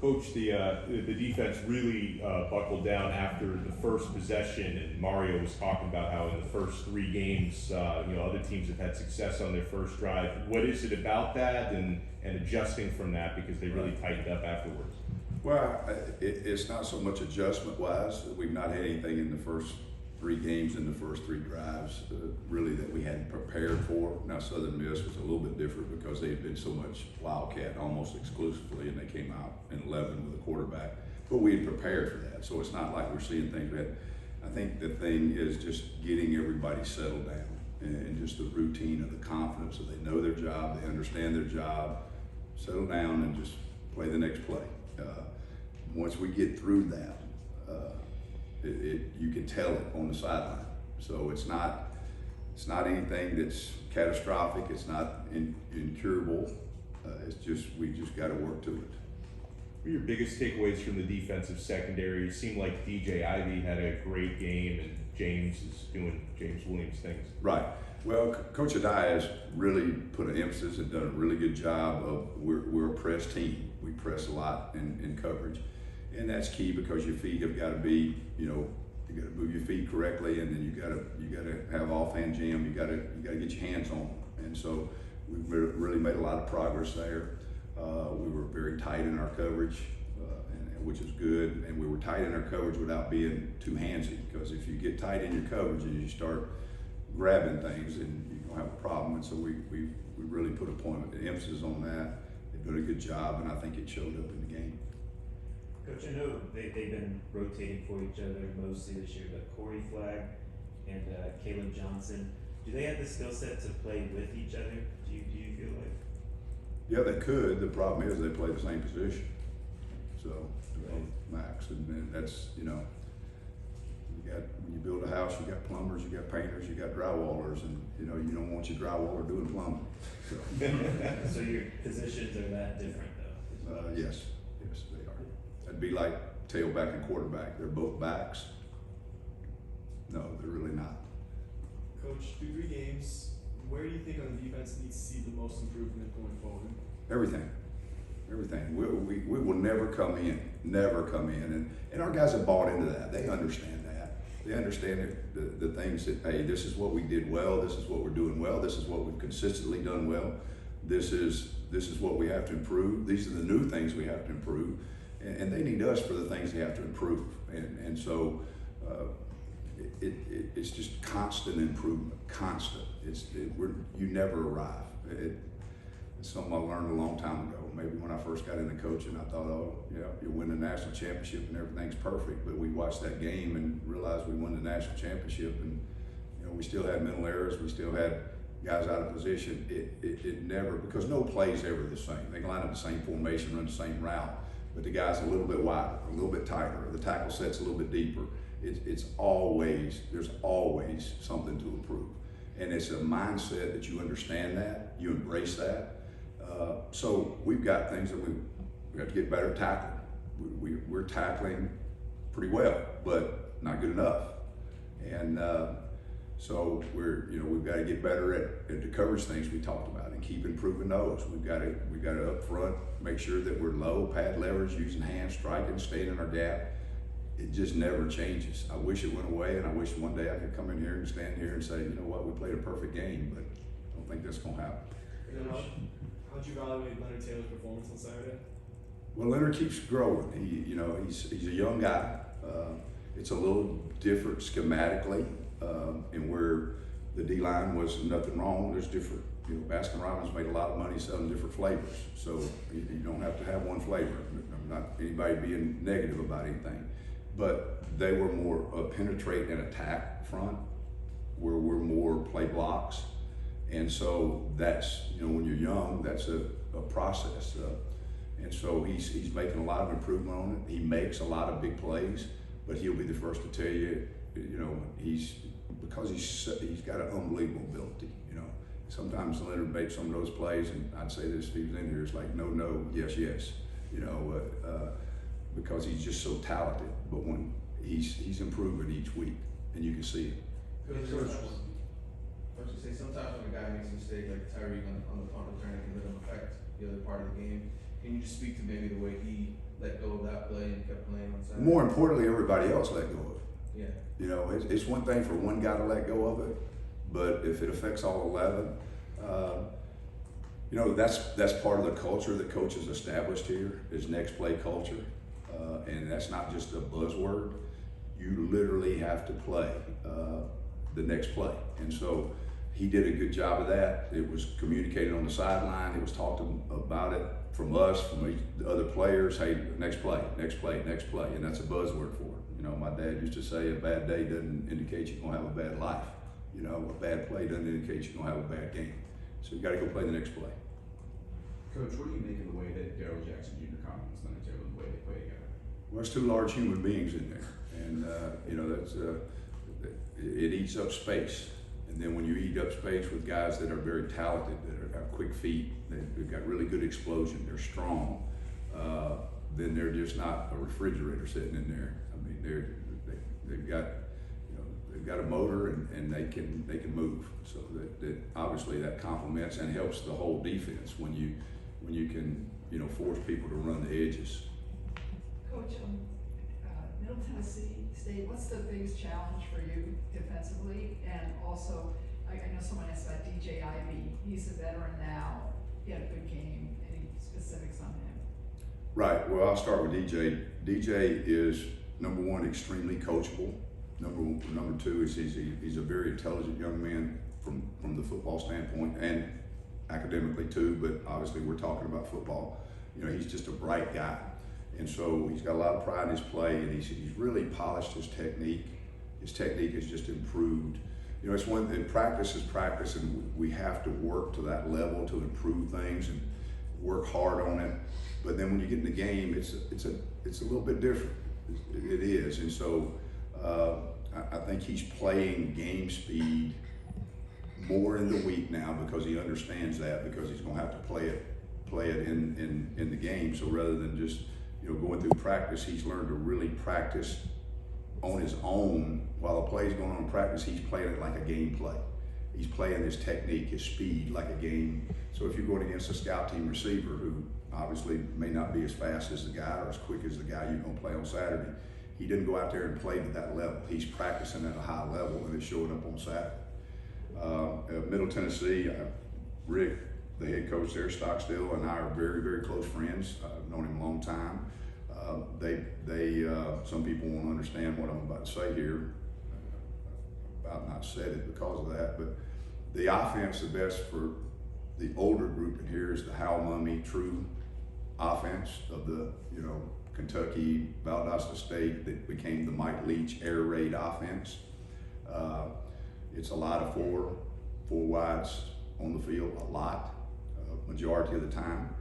Coach, the defense really buckled down after the first possession, and Mario was talking about how in the first 3 games, other teams have had success on their first drive. What is it about that and adjusting from that, because they really tightened up afterwards? Well, it's not so much adjustment-wise. We've not had anything in the first 3 games in the first 3 drives really that we hadn't prepared for. Now, Southern Miss was a little bit different because they had been so much Wildcat almost exclusively, and they came out in 11 with a quarterback. But we had prepared for that, so it's not like we're seeing things that. I think the thing is just getting everybody settled down and just the routine of the confidence that they know their job, they understand their job, settle down and just play the next play. Once we get through that, you can tell it on the sideline. So it's not anything that's catastrophic. It's not incurable. It's just we just got to work to it. What are your biggest takeaways from the defensive secondary? It seemed like DJ Ivey had a great game, and James is doing James Williams things. Right. Well, Coach Adai has really put an emphasis and done a really good job of we're a press team. We press a lot in coverage. And that's key because your feet have got to be, you got to move your feet correctly, and then you got to have offhand jam. You got to get your hands on them. And so we've really made a lot of progress there. We were very tight in our coverage, which is good, and we were tight in our coverage without being too handsy. Because if you get tight in your coverage and you start grabbing things, then you're gonna have a problem. And so we really put an emphasis on that. They've done a good job, and I think it showed up in the game. Coach, I know they've been rotating for each other mostly this year, but Corey Flagg and Caleb Johnson, do they have the skill set to play with each other? Do you feel like? Yeah, they could. The problem is they play the same position. So, Max, and then that's, when you build a house, you got plumbers, you got painters, you got drywallers, and you don't want your drywaller doing plumbing. So, so your positions are that different though? Yes, they are. That'd be like tailback and quarterback. They're both backs. No, they're really not. Coach, through 3 games, where do you think on the defense needs to see the most improvement going forward? Everything. We will never come in, and our guys have bought into that. They understand that. They understand the things that, hey, this is what we did well, this is what we're doing well, this is what we've consistently done well, this is what we have to improve, these are the new things we have to improve, and they need us for the things they have to improve. And so it's just constant improvement, constant. You never arrive. It's something I learned a long time ago. Maybe when I first got into coaching, I thought, you win the national championship and everything's perfect. But we watched that game and realized we won the national championship, and we still had mental errors. We still had guys out of position. It never, because no play's ever the same. They line up the same formation, run the same route, but the guy's a little bit wider, a little bit tighter. The tackle set's a little bit deeper. There's always something to improve. And it's a mindset that you understand that, you embrace that. So we've got things that we have to get better at tackling. We're tackling pretty well, but not good enough. And so we've got to get better at the coverage things we talked about and keep improving those. We've got to up front make sure that we're low, pad leverage, using hands, striking, staying in our gap. It just never changes. I wish it went away, and I wish one day I could come in here and stand here and say, you know what, we played a perfect game, but I don't think that's going to happen. How'd you evaluate Leonard Taylor's performance on Saturday? Well, Leonard keeps growing. He's a young guy. It's a little different schematically, and where the D-line was nothing wrong. There's different. Baskin-Robbins made a lot of money selling different flavors, so you don't have to have one flavor. I'm not anybody being negative about anything, but they were more penetrate and attack front, where we're more play blocks, and so that's when you're young, that's a process, and so he's making a lot of improvement on it. He makes a lot of big plays, but he'll be the first to tell you, he's got an unbelievable ability. Sometimes Leonard makes some of those plays, and I'd say this if he was in here, it's like no, yes, because he's just so talented. But when he's improving each week, and you can see it. Coach, you say sometimes when a guy makes a mistake like Tyreek on the punt return, it can let him affect the other part of the game. Can you just speak to maybe the way he let More importantly, everybody else let go of it. Yeah. You know, it's one thing for one guy to let go of it, but if it affects all 11, you know, that's part of the culture that coaches established here is next play culture, and that's not just a buzzword. You literally have to play the next play, and so he did a good job of that. It was communicated on the sideline. It was talked about it from us, from the other players. Hey, next play, next play, next play, and that's a buzzword for it. You know, my dad used to say a bad day doesn't indicate you're gonna have a bad life. You know, a bad play doesn't indicate you're gonna have a bad game. So you got to go play the next play. Coach, what do you make of the way that Daryl Jackson Jr. compliments Leonard Taylor, the way they play together? Well, there's two large human beings in there, and you know that's it eats up space. And then when you eat up space with guys that are very talented, that have quick feet, they've got really good explosion, they're strong, then they're just not a refrigerator sitting in there. I mean, they've got, you know, they've got a motor and they can move. So that obviously that complements and helps the whole defense when you can, you know, force people to run the edges. Coach, Middle Tennessee State, what's the biggest challenge for you defensively? And also, I know someone asked about DJ Ivey. He's a veteran now. He had a good game. Any specifics on him? Right. Well, I'll start with DJ. DJ is number one, extremely coachable. Number two is he's a very intelligent young man from the football standpoint and academically too. But obviously, we're talking about football. You know, he's just a bright guy. And so he's got a lot of pride in his play, and he's really polished his technique. His technique has just improved. You know, it's one thing, practice is practice, and we have to work to that level to improve things and work hard on it. But then when you get in the game, it's a little bit different. It is, and so I think he's playing game speed more in the week now because he understands that, because he's going to have to play it in the game. So rather than just, you know, going through practice, he's learned to really practice on his own. While the play's going on in practice, he's playing it like a game play. He's playing his technique, his speed like a game. So if you're going against a scout team receiver who obviously may not be as fast as the guy or as quick as the guy you're going to play on Saturday, he didn't go out there and play to that level. He's practicing at a high level and it's showing up on Saturday. Middle Tennessee, Rick, the head coach there, Steele, and I are very, very close friends. I've known him a long time. Some people won't understand what I'm about to say here. I've not said it because of that, but the offense, the best for the older group in here is the Hal Mummy true offense of the, you know, Kentucky, Valdosta State that became the Mike Leach air raid offense. It's a lot of four wides on the field, a lot. Majority of the time.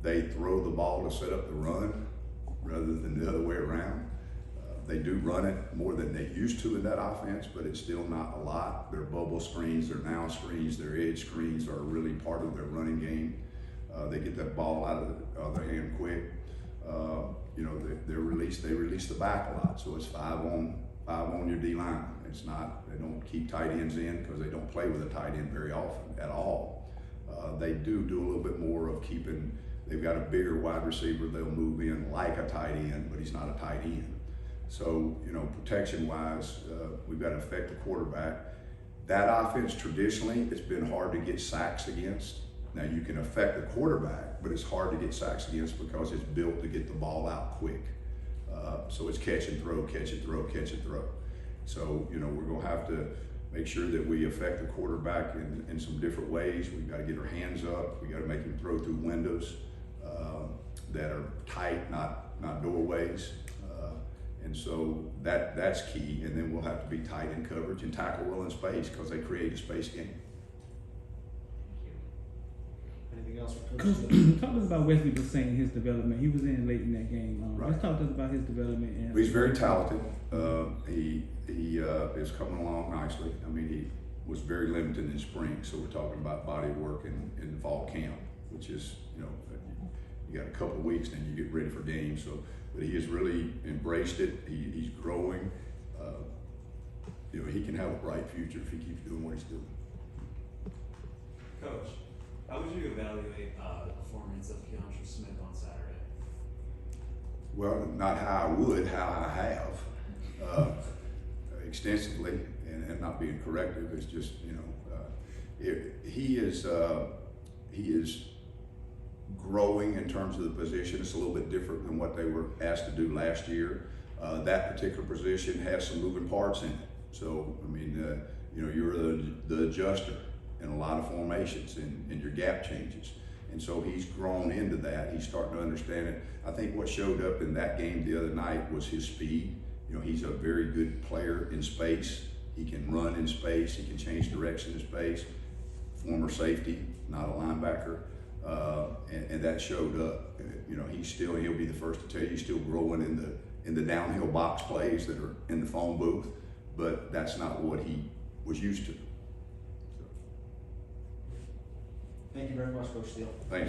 They throw the ball to set up the run rather than the other way around. They do run it more than they used to in that offense, but it's still not a lot. Their bubble screens, their now screens, their edge screens are really part of their running game. They get that ball out of their hand quick. You know, they release the back a lot, so it's five on your D line. It's not, they don't keep tight ends in because they don't play with a tight end very often at all. They do a little bit more of keeping, they've got a bigger wide receiver they'll move in like a tight end, but he's not a tight end. So, you know, protection-wise, we've got to affect the quarterback. That offense, traditionally, it's been hard to get sacks against. Now, you can affect the quarterback, but it's hard to get sacks against because it's built to get the ball out quick. So it's catch and throw, catch and throw, catch and throw. So, you know, we're going to have to make sure that we affect the quarterback in some different ways. We've got to get our hands up. We've got to make him throw through windows that are tight, not doorways. And so that's key. And then we'll have to be tight in coverage and tackle well in space because they create a space game. Anything else for Coach, Coach? talk to us about Wesley Bassane, his development. He was in late in that game. Right. Let's talk to us about his development. And He's very talented. He is coming along nicely. I mean, he was very limited in spring, so we're talking about body work in the fall camp, which is, you know, you got a couple of weeks, then you get ready for games. So, but he has really embraced it. He's growing. You know, he can have a bright future if he keeps doing what he's doing. Coach, how would you evaluate the performance of Keontra Smith on Saturday? Well, not how I would, how I have, extensively, and not being corrective. It's just, you know, he is growing in terms of the position. It's a little bit different than what they were asked to do last year. That particular position has some moving parts in it. So, I mean, you know, you're the adjuster in a lot of formations, and your gap changes. And so he's grown into that. He's starting to understand it. I think what showed up in that game the other night was his speed. You know, he's a very good player in space. He can run in space. He can change direction in space. Former safety, not a linebacker. And that showed up. You know, he'll be the first to tell you he's still growing in the downhill box plays that are in the phone booth, but that's not what he was used to. Thank you very much, Coach Steele. Thank you.